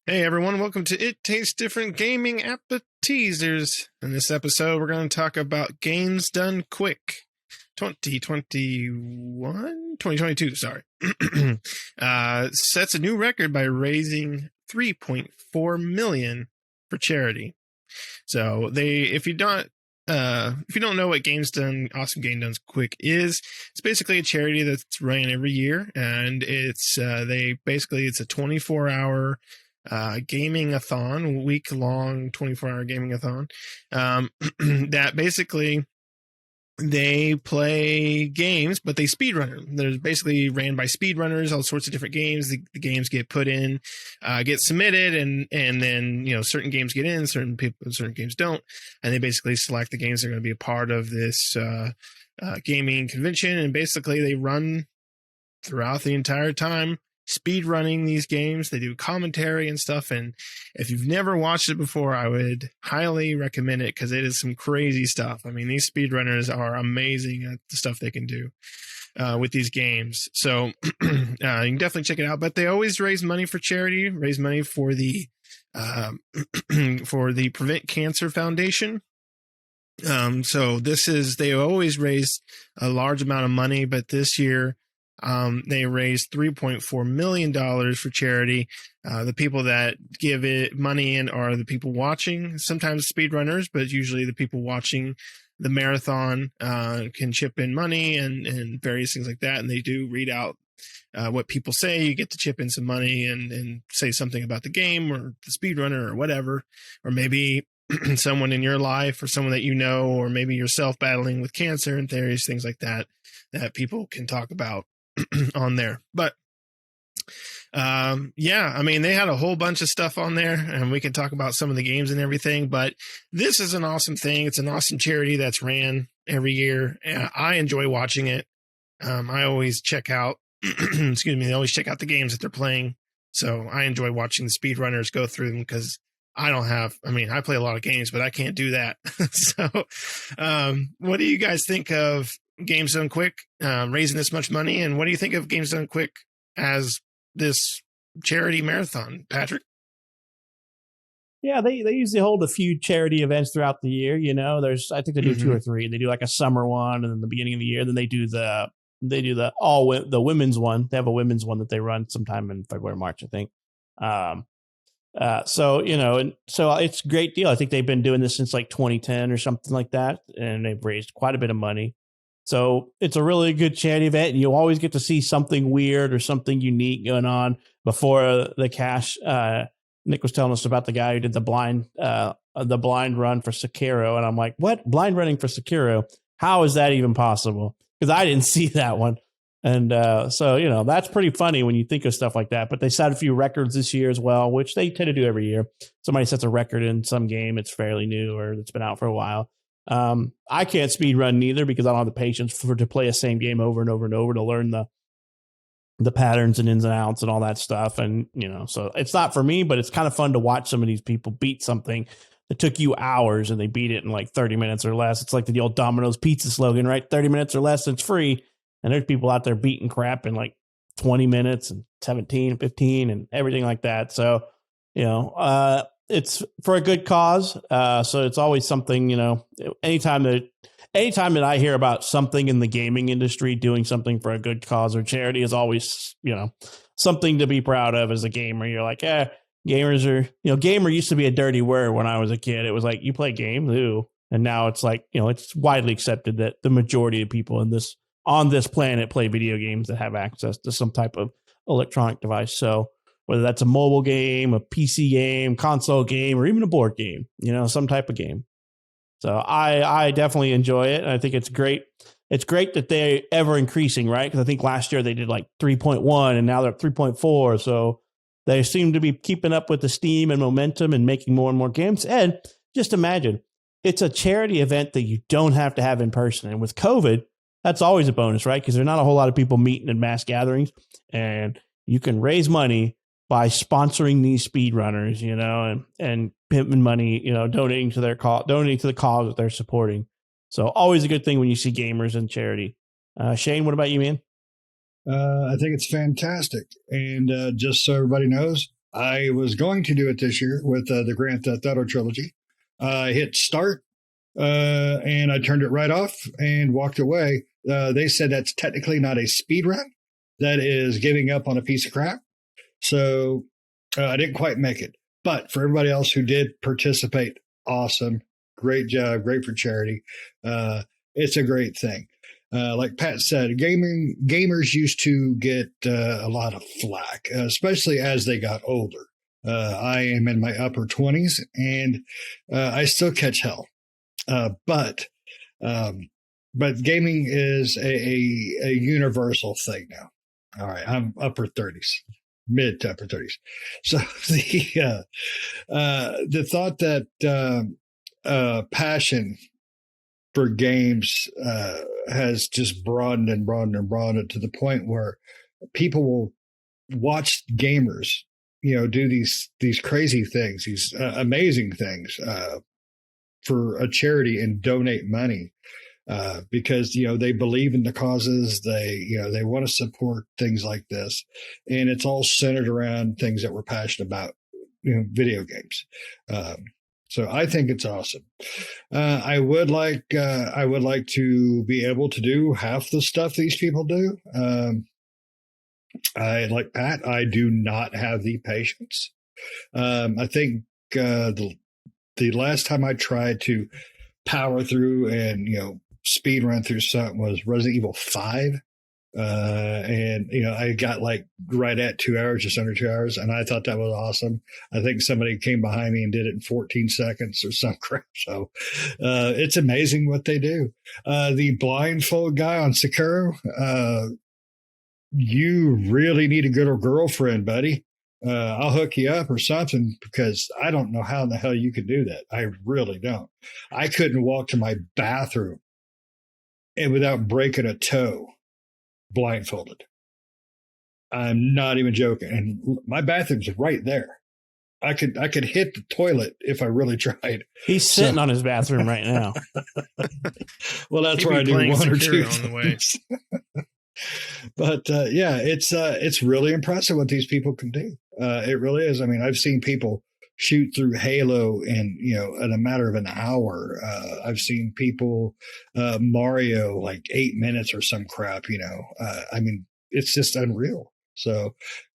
Hey everyone, welcome to It Tastes Different Gaming Appetizers. In this episode, we're going to talk about games done quick. 2022, sorry. Sets a new record by raising $3.4 million for charity. So if you don't know what Awesome Game Done Quick is, it's basically a charity that's ran every year, and it's a 24-hour gaming-a-thon, week-long 24-hour gaming-a-thon, that basically they play games, but they speedrun them. They're basically ran by speedrunners, all sorts of different games. The games get put in, get submitted, and then certain games get in, certain games don't, and they basically select the games that are going to be a part of this gaming convention, and basically they run throughout the entire time, speed running these games. They do commentary and stuff, and if you've never watched it before, I would highly recommend it because it is some crazy stuff. I mean, these speedrunners are amazing at the stuff they can do with these games. So you can definitely check it out. But they always raise money for charity, raise money for the for the Prevent Cancer Foundation. So they always raise a large amount of money, but this year they raised $3.4 million for charity. The people that give it money in are the people watching, sometimes speedrunners, but usually the people watching the marathon can chip in money and various things like that. And they do read out what people say. You get to chip in some money and say something about the game or the speedrunner or whatever, or maybe someone in your life or someone that you know, or maybe yourself battling with cancer and various things like that people can talk about on there. But I mean, they had a whole bunch of stuff on there, and we can talk about some of the games and everything, but this is an awesome thing. It's an awesome charity that's ran every year. I enjoy watching it. I always check out they always check out the games that they're playing, so I enjoy watching the speedrunners go through them because I play a lot of games, but I can't do that. So what do you guys think of Games Done Quick raising this much money, and what do you think of Games Done Quick as this charity marathon, Patrick? Yeah, they usually hold a few charity events throughout the year. I think they do two or three. They do like a summer one, and then the beginning of the year. Then they do the women's one. They have a women's one that they run sometime in February, March, I think. So it's a great deal. I think they've been doing this since like 2010 or something like that, and they've raised quite a bit of money. So it's a really good charity event, and you'll always get to see something weird or something unique going on before the cash. Nick was telling us about the guy who did the blind run for Sekiro, and I'm like, what? Blind running for Sekiro? How is that even possible? Because I didn't see that one. And so that's pretty funny when you think of stuff like that. But they set a few records this year as well, which they tend to do every year. Somebody sets a record in some game, it's fairly new or it's been out for a while. I can't speed run neither because I don't have the patience to play a same game over and over and over to learn the patterns and ins and outs and all that stuff. And, so it's not for me, but it's kind of fun to watch some of these people beat something that took you hours and they beat it in like 30 minutes or less. It's like the old Domino's pizza slogan, right? 30 minutes or less, and it's free. And there's people out there beating crap in like 20 minutes and 17, 15 and everything like that. So, it's for a good cause. So it's always something, anytime that I hear about something in the gaming industry doing something for a good cause or charity is always, something to be proud of as a gamer. You're like, gamers are, gamer used to be a dirty word when I was a kid. It was like, you play games? Ooh. And now it's like, it's widely accepted that the majority of people on this planet play video games that have access to some type of electronic device. So whether that's a mobile game, a PC game, console game, or even a board game, some type of game. So I definitely enjoy it. And I think it's great. It's great that they're ever increasing, right? Because I think last year they did like 3.1 and now they're at 3.4. So they seem to be keeping up with the steam and momentum and making more and more games. And just imagine, it's a charity event that you don't have to have in person. And with COVID, that's always a bonus, right? Because there's not a whole lot of people meeting in mass gatherings, and you can raise money by sponsoring these speedrunners, and pimping money, donating to the cause that they're supporting. So always a good thing when you see gamers and charity. Shane, what about you, man? I think it's fantastic. And just so everybody knows, I was going to do it this year with the Grand Theft Auto trilogy. I hit start and I turned it right off and walked away. They said that's technically not a speed run. That is giving up on a piece of crap. So I didn't quite make it. But for everybody else who did participate, awesome. Great job. Great for charity. It's a great thing. Like Pat said, gamers used to get a lot of flack, especially as they got older. I am in my upper 20s and I still catch hell. But gaming is a universal thing now. All right, I'm upper 30s, mid to upper 30s. So the thought that passion for games has just broadened and broadened and broadened to the point where people will watch gamers, do these crazy things, these amazing things for a charity and donate money because they believe in the causes. They want to support things like this, and it's all centered around things that we're passionate about, video games. So I think it's awesome. I would like to be able to do half the stuff these people do. I like Pat. I do not have the patience. I think the last time I tried to power through and speed run through something was Resident Evil 5. And I got like right at 2 hours, just under 2 hours, and I thought that was awesome. I think somebody came behind me and did it in 14 seconds or some crap. So it's amazing what they do. The blindfold guy on Sekiro, you really need a good girlfriend, buddy. I'll hook you up or something, because I don't know how in the hell you could do that. I really don't. I couldn't walk to my bathroom and without breaking a toe blindfolded. I'm not even joking. And my bathroom's right there. I could hit the toilet if I really tried. He's sitting on his bathroom right now. Well, that's where I do one or two on the way. But yeah, it's really impressive what these people can do. It really is. I mean, I've seen people shoot through Halo in a matter of an hour. I've seen people Mario like 8 minutes or some crap. I mean, it's just unreal. So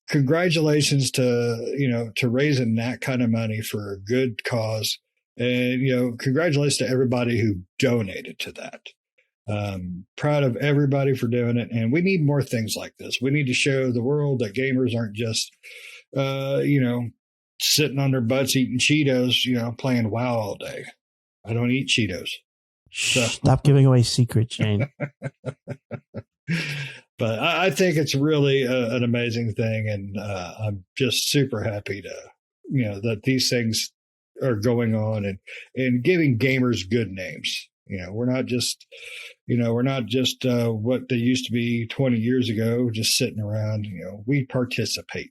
congratulations to raising that kind of money for a good cause, and congratulations to everybody who donated to that. Proud of everybody for doing it, and we need more things like this. We need to show the world that gamers aren't just sitting on their butts eating Cheetos, playing WoW all day. I don't eat Cheetos. So. Stop giving away secrets, Shane. But I think it's really an amazing thing, and I'm just super happy to that these things are going on and giving gamers good names. We're not just what they used to be 20 years ago, just sitting around. We participate.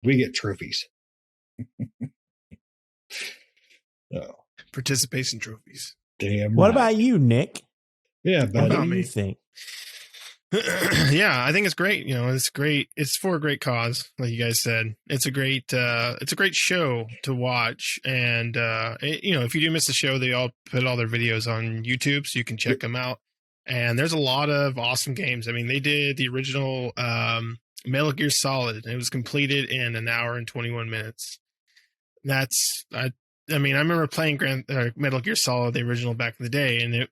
We get trophies. So. Participation trophies. Damn. What about you, Nick? Yeah, what do you think? Yeah, I think it's great. It's great. It's for a great cause, like you guys said. It's a great show to watch. And if you do miss the show, they all put all their videos on YouTube, so you can check them out. And there's a lot of awesome games. I mean, they did the original Metal Gear Solid, and it was completed in an hour and 21 minutes. I remember playing Metal Gear Solid, the original, back in the day, and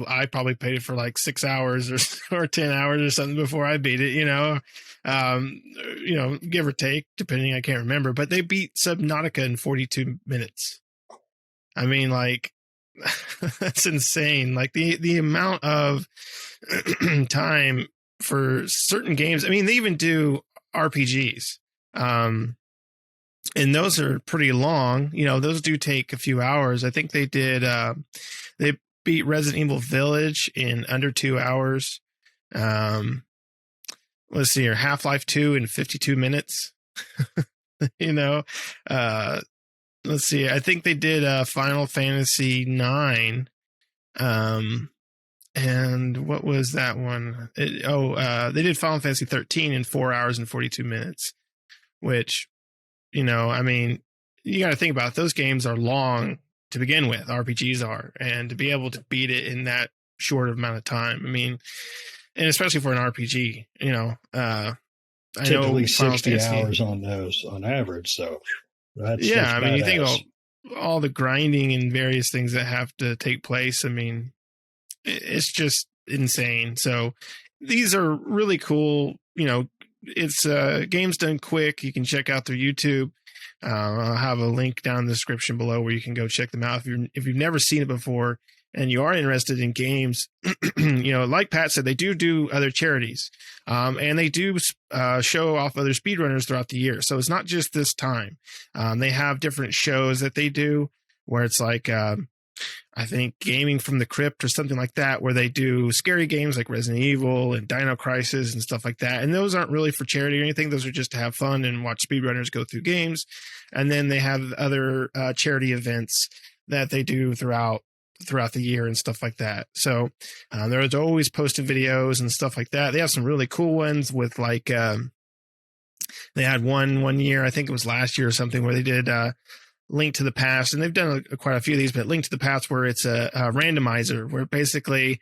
I probably played it for like 6 hours or 10 hours or something before I beat it, give or take, depending. I can't remember, but they beat Subnautica in 42 minutes. I mean, like, that's insane. Like the amount of time for certain games. I mean, they even do RPGs. And those are pretty long. Those do take a few hours. I think they did, they beat Resident Evil Village in under 2 hours. Let's see here, Half-Life 2 in 52 minutes. Let's see. I think they did Final Fantasy 9. And what was that one? They did Final Fantasy 13 in 4 hours and 42 minutes, which, I mean, you got to think about it. Those games are long to begin with. RPGs are, and to be able to beat it in that short amount of time. I mean, and especially for an RPG, I Typically know Final 60 Fantasy, hours on those on average. So that's I mean, you think badass. about all the grinding and various things that have to take place. I mean, it's just insane. So these are really cool. It's games done quick. You can check out their YouTube. I'll have a link down in the description below where you can go check them out if you've never seen it before and you are interested in games. Like Pat said, they do other charities, and they do show off other speedrunners throughout the year. So it's not just this time. They have different shows that they do where it's like, I think Gaming from the Crypt or something like that, where they do scary games like Resident Evil and Dino Crisis and stuff like that. And those aren't really for charity or anything. Those are just to have fun and watch speedrunners go through games. And then they have other charity events that they do throughout the year and stuff like that. So there's always posted videos and stuff like that. They have some really cool ones with like they had one year, I think it was last year or something, where they did Link to the Past, and they've done quite a few of these, but Link to the Past where it's a randomizer where basically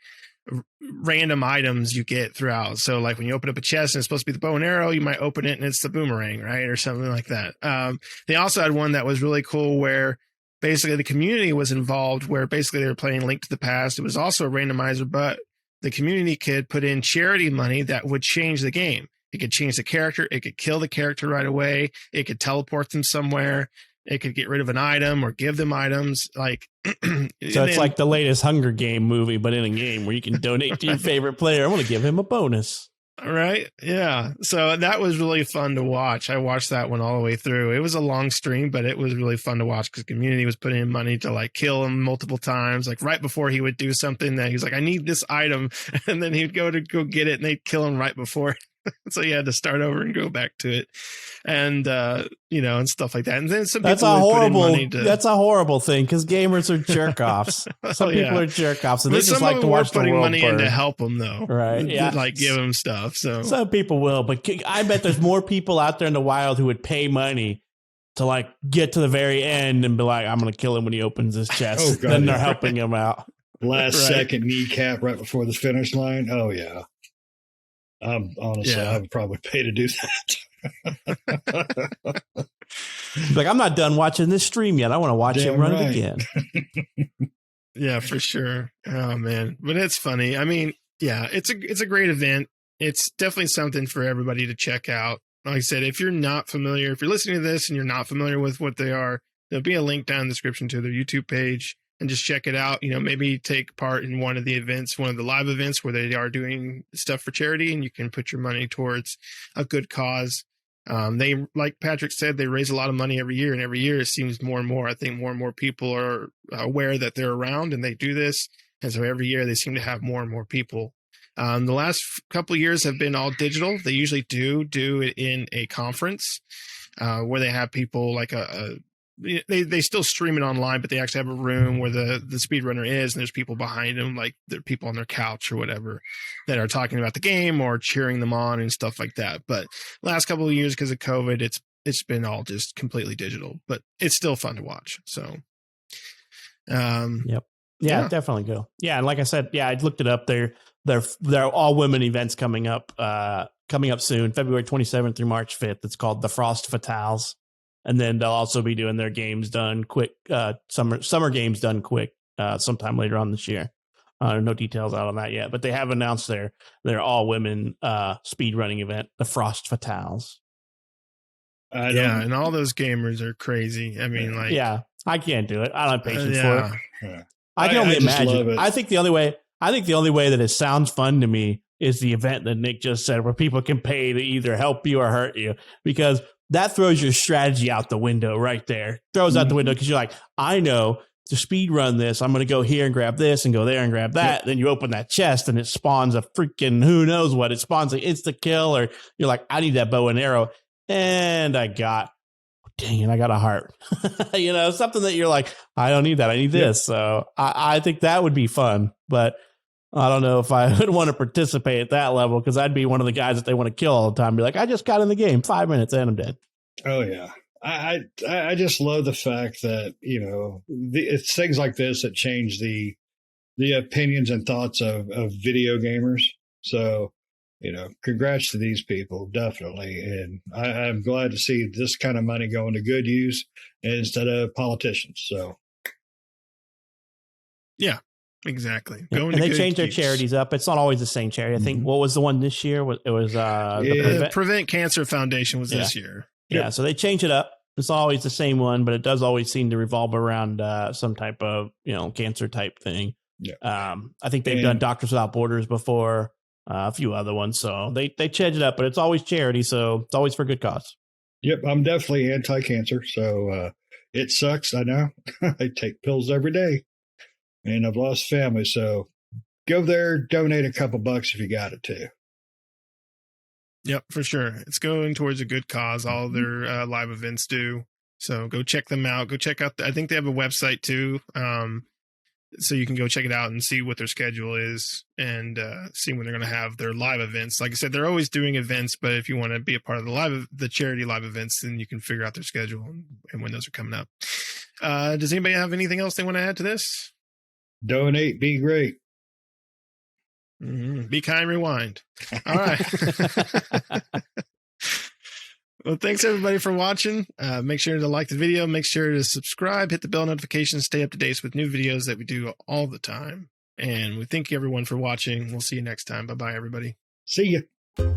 random items you get throughout. So like when you open up a chest and it's supposed to be the bow and arrow, you might open it and it's the boomerang, right? Or something like that. They also had one that was really cool where basically the community was involved, where basically they were playing Link to the Past. It was also a randomizer, but the community kid put in charity money that would change the game. It could change the character. It could kill the character right away. It could teleport them somewhere. It could get rid of an item or give them items. Like, so it's like the latest Hunger Game movie, but in a game where you can donate to your favorite player. I want to give him a bonus. Right. Yeah. So that was really fun to watch. I watched that one all the way through. It was a long stream, but it was really fun to watch because the community was putting in money to like kill him multiple times. Like right before he would do something that he's like, I need this item. And then he'd go get it and they'd kill him right before. So you had to start over and go back to it, and and stuff like that. And then that's a horrible thing because gamers are jerk offs. Some people are jerk offs, and they just like to watch the world putting money burn. in to help them, though, right? Yeah, like give them stuff. So some people will, but I bet there's more people out there in the wild who would pay money to like get to the very end and be like, "I'm going to kill him when he opens his chest." Then they're helping him out. Last second kneecap right before the finish line. Oh yeah. Honestly, I would probably pay to do that. Like, I'm not done watching this stream yet. I want to watch him run it again. Yeah, for sure. Oh man, but it's funny. I mean, yeah, it's a great event. It's definitely something for everybody to check out. Like I said, if you're not familiar, if you're listening to this and you're not familiar with what they are, there'll be a link down in the description to their YouTube page. And just check it out. Maybe take part in one of the events, one of the live events where they are doing stuff for charity, and you can put your money towards a good cause. They, like Patrick said, they raise a lot of money every year, and every year it seems more and more. I think more and more people are aware that they're around and they do this, and so every year they seem to have more and more people. The last couple of years have been all digital. They usually do it in a conference where they have people like they still stream it online, but they actually have a room where the speedrunner is, and there's people behind them, like there are people on their couch or whatever that are talking about the game or cheering them on and stuff like that. But last couple of years, because of COVID, it's been all just completely digital, but it's still fun to watch. So, yep. Yeah, definitely go. Yeah. And like I said, I looked it up. They're all women events coming up soon, February 27th through March 5th. It's called the Frost Fatales. And then they'll also be doing their games done quick, summer games done quick sometime later on this year. No details out on that yet, but they have announced their all women speed running event, the Frost Fatales. And all those gamers are crazy. I mean, like, I can't do it. I don't have patience for it. Yeah. I can only imagine. I think the only way that it sounds fun to me is the event that Nick just said, where people can pay to either help you or hurt you, because that throws your strategy out the window right there. Throws out the window because you're like, I know to speed run this, I'm going to go here and grab this and go there and grab that. Yep. Then you open that chest and it spawns a freaking who knows what. It spawns an insta kill, or you're like, I need that bow and arrow. And I got a heart. Something that you're like, I don't need that. I need this. So I think that would be fun. But I don't know if I would want to participate at that level, because I'd be one of the guys that they want to kill all the time. Be like, I just got in the game 5 minutes and I'm dead. Oh, yeah. I just love the fact that, it's things like this that change the opinions and thoughts of video gamers. So, congrats to these people, definitely. And I'm glad to see this kind of money going to good use instead of politicians. So, yeah, exactly. And they change their charities up. It's not always the same charity. I think what was the one this year? It was the Prevent Cancer Foundation was this year. Yeah, so they change it up. It's not always the same one, but it does always seem to revolve around some type of cancer type thing. Yeah. I think they've done Doctors Without Borders before, a few other ones. So they change it up, but it's always charity, so it's always for good cause. Yep, I'm definitely anti-cancer, so it sucks. I know. I take pills every day, and I've lost family. So go there, donate a couple bucks if you got it too. Yep, for sure. It's going towards a good cause. All their live events do. So go check them out. Go check out. I think they have a website too. So you can go check it out and see what their schedule is and see when they're going to have their live events. Like I said, they're always doing events, but if you want to be a part of the charity live events, then you can figure out their schedule and when those are coming up. Does anybody have anything else they want to add to this? Donate, be great. Be kind, rewind. All right. Well, thanks everybody for watching. Make sure to like the video. Make sure to subscribe, hit the bell notifications, stay up to date with new videos that we do all the time. And we thank everyone for watching. We'll see you next time. Bye-bye, everybody. See ya.